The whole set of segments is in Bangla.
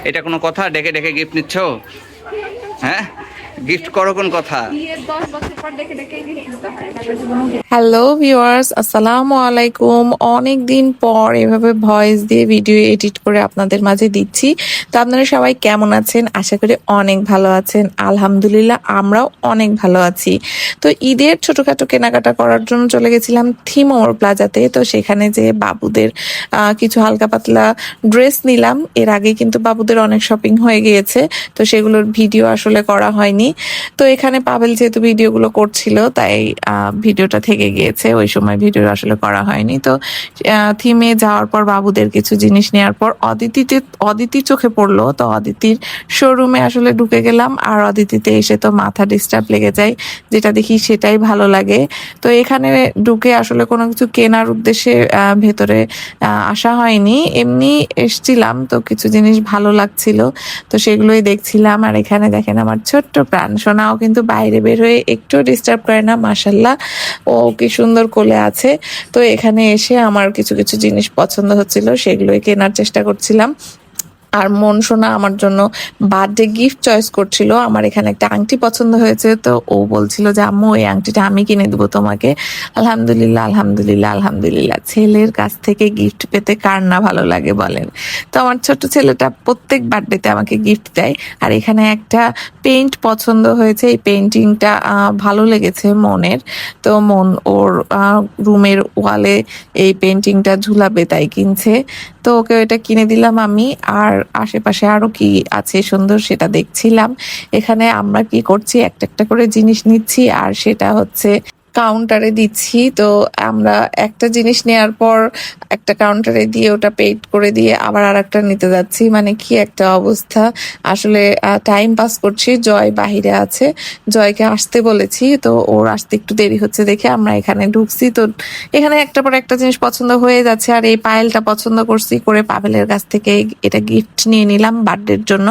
এটা কোনো কথা? ডেকে ডেকে গিফট নিচ্ছ? হ্যাঁ, গিফট করো কোন কথা? হ্যালো ভিউয়ার্স, আসসালামু আলাইকুম। অনেক দিন পর এভাবে ভয়েস দিয়ে ভিডিও এডিট করে আপনাদের মাঝে দিচ্ছি। তো আপনারা সবাই কেমন আছেন? আশা করি অনেক ভালো আছেন। আলহামদুলিল্লাহ আমরাও অনেক ভালো আছি। তো ঈদের ছোটখাটো কেনাকাটা করার জন্য চলে গেছিলাম থিমোর প্লাজাতে। তো সেখানে যে বাবুদের কিছু হালকা পাতলা ড্রেস নিলাম। এর আগে কিন্তু বাবুদের অনেক শপিং হয়ে গিয়েছে, তো সেগুলোর ভিডিও আসলে করা হয়নি। তো এখানে পাবেল যেহেতু ভিডিওগুলো করছিল, তাই ভিডিওটা থেকে গিয়েছে, ওই সময় ভিডিও আসলে করা হয়নি। তো থিমে যাওয়ার পর বাবুদের কিছু জিনিস নেওয়ার পর অদিতির চোখে পড়লো। তো অদিতির শোরুমে আসলে ঢুকে গেলাম, আর অদিতিতে এসে তো মাথা ডিস্টার্ব লেগে যায়, যেটা দেখি সেটাই ভালো লাগে। তো এখানে ঢুকে আসলে কোনো কিছু কেনার উদ্দেশ্যে ভেতরে আসা হয়নি, এমনি এসছিলাম। তো কিছু জিনিস ভালো লাগছিল, তো সেগুলোই দেখছিলাম। আর এখানে দেখেন আমার ছোট্ট প্রাণ সোনাও কিন্তু বাইরে বের হয়ে একটু ডিস্টার্ব করে না, মাশাল্লাহ ও কি সুন্দর কোলে আছে। তো এখানে এসে আমার কিছু কিছু জিনিস পছন্দ হচ্ছিল, সেগুলোই কেনার চেষ্টা করছিলাম। আর মন সোনা আমার জন্য বার্থডে গিফট চয়েস করছিল। আমার এখানে একটা আংটি পছন্দ হয়েছে, তো ও বলছিল যে আম্মু এই আংটিটা আমি কিনে দেবো তোমাকে। আলহামদুলিল্লাহ আলহামদুলিল্লাহ আলহামদুলিল্লাহ, ছেলের কাছ থেকে গিফট পেতে কার না ভালো লাগে বলেন। তো আমার ছোট ছেলেটা প্রত্যেক বার্থডেতে আমাকে গিফট দেয়। আর এখানে একটা পেইন্ট পছন্দ হয়েছে, এই পেইন্টিংটা ভালো লেগেছে মনের। তো মন ওর রুমের ওয়ালে এই পেইন্টিংটা ঝুলাবে তাই কিনছে। তো ওকে এটা কিনে দিলাম আমি। আর আশেপাশে আরো কি আছে সুন্দর সেটা দেখছিলাম। এখানে আমরা কি করছি, একটা একটা করে জিনিস নিচ্ছি আর সেটা হচ্ছে কাউন্টারে দিচ্ছি। তো আমরা একটা জিনিস নেওয়ার পর একটা কাউন্টারে দিয়ে ওটা পেড করে দিয়ে আবার আর একটা নিতে যাচ্ছি, মানে কি একটা অবস্থা। আসলে টাইম পাস করছি, জয় বাহিরে আছে, জয়কে আসতে বলেছি, তো ওর আসতে একটু দেরি হচ্ছে দেখে আমরা এখানে ঢুকছি। তো এখানে একটা পর একটা জিনিস পছন্দ হয়ে যাচ্ছে, আর এই পায়েলটা পছন্দ করছি করে পাভেলের কাছ থেকে এটা গিফট নিয়ে নিলাম বার্থডের জন্য।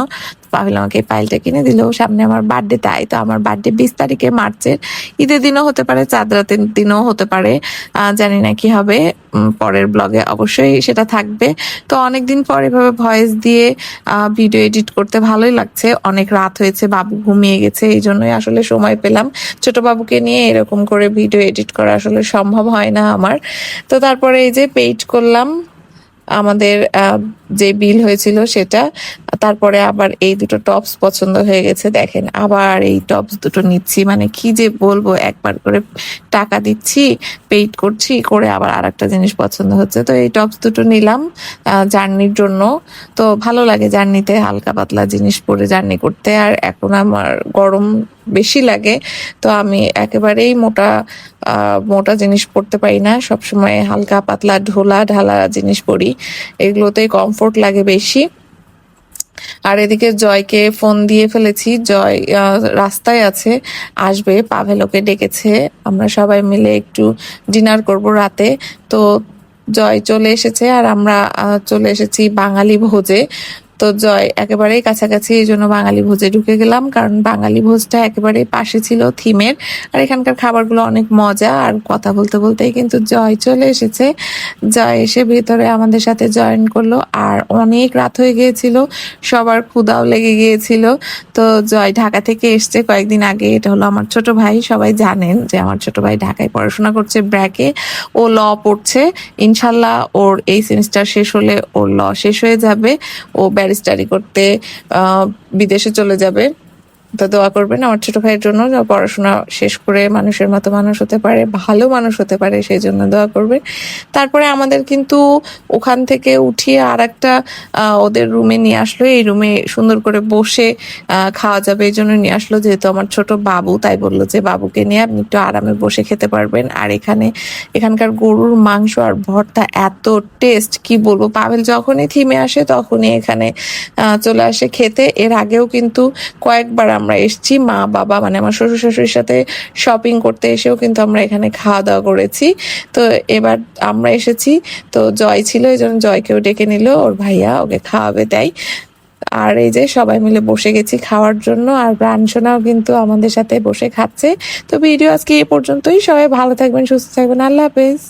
পাভেল আমাকে এই পায়েলটা কিনে দিল, সামনে আমার বার্থডে, তাই তো আমার বার্থডে 20 তারিখে মার্চের। ঈদের দিনও হতে পারে, চাঁদ রাতের দিনও হতে পারে, জানি না কি হবে। পরের ব্লগে অবশ্যই সেটা থাকবে। তো অনেকদিন পর এভাবে ভয়েস দিয়ে ভিডিও এডিট করতে ভালোই লাগছে। অনেক রাত হয়েছে, বাবু ঘুমিয়ে গেছে, এই জন্যই আসলে সময় পেলাম। ছোট বাবুকে নিয়ে এরকম করে ভিডিও এডিট করা আসলে সম্ভব হয় না আমার। তো তারপরে এই যে পেইড করলাম আমাদের যে বিল হয়েছিল সেটা। তারপরে আবার এই দুটো টপস পছন্দ হয়ে গেছে, দেখেন আবার এই টপস দুটো নিচ্ছি, মানে কি যে বলবো, একবার করে টাকা দিচ্ছি, পেইড করছি করে আবার আর একটা জিনিস পছন্দ হচ্ছে। তো এই টপস দুটো নিলাম জার্নির জন্য। তো ভালো লাগে জার্নিতে হালকা পাতলা জিনিস পরে জার্নি করতে। আর এখন আমার গরম বেশি লাগে, তো আমি একেবারেই মোটা মোটা জিনিস পরতে পারি না, সবসময় হালকা পাতলা ঢোলা ঢালা জিনিস পরি, এগুলোতেই কমফোর্ট লাগে বেশি। আর এদিকে জয়কে ফোন দিয়ে ফেলেছি, জয় রাস্তায় আছে, আসবে, পাভেলকে ডেকেছে, আমরা সবাই মিলে একটু ডিনার করব রাতে। তো জয় চলে এসেছে আর আমরা চলে এসেছি বাঙালি ভোজে। তো জয় একেবারেই কাছাকাছি, এই জন্য বাঙালি ভোজে ঢুকে গেলাম, কারণ বাঙালি ভোজটা একেবারেই পাশে ছিল থিমের। আর এখানকার খাবারগুলো অনেক মজা। আর কথা বলতে বলতেই কিন্তু জয় চলে এসেছে, জয় এসে ভেতরে আমাদের সাথে জয়েন করলো। আর অনেক রাত হয়ে গিয়েছিল, সবার ক্ষুধাও লেগে গিয়েছিল। তো জয় ঢাকা থেকে এসছে কয়েকদিন আগে, এটা হলো আমার ছোট ভাই, সবাই জানেন যে আমার ছোট ভাই ঢাকায় পড়াশোনা করছে, ব্র্যাকে, ও ল পড়ছে। ইনশাল্লাহ ওর এই সেমিস্টার শেষ হলে ওর ল শেষ হয়ে যাবে, ও ব্যারিস্টারি করতে বিদেশে চলে যাবে। তো দোয়া করবেন আমার ছোট ভাইয়ের জন্য, পড়াশোনা শেষ করে মানুষের মতো মানুষ হতে পারে, ভালো মানুষ হতে পারে, সেই জন্য দোয়া করবেন। তারপরে আমাদের কিন্তু ওখান থেকে উঠিয়ে আর একটা ওদের রুমে নিয়ে আসলো, এই রুমে সুন্দর করে বসে খাওয়া যাবে এই জন্য নিয়ে আসলো, যেহেতু আমার ছোট বাবু, তাই বললো যে বাবুকে নিয়ে আপনি একটু আরামে বসে খেতে পারবেন। আর এখানকার গরুর মাংস আর ভর্তা এত টেস্ট, কি বলবো, পাভেল যখনই থিমে আসে তখনই এখানে চলে আসে খেতে। এর আগেও কিন্তু কয়েকবার আমরা এসেছি, মা বাবা মানে আমার শ্বশুর শাশুড়ির সাথে শপিং করতে এসেও কিন্তু আমরা এখানে খাওয়া দাওয়া করেছি। তো এবার আমরা এসেছি, তো জয় ছিল, এই জন্য জয়কেও ডেকে নিল, ওর ভাইয়া ওকে খাওয়াবে তাই। আর এই যে সবাই মিলে বসে গেছি খাওয়ার জন্য, আর প্রাণসোনাও কিন্তু আমাদের সাথে বসে খাচ্ছে। তো ভিডিও আজকে এই পর্যন্তই, সবাই ভালো থাকবেন, সুস্থ থাকবেন, আল্লাহ হাফেজ।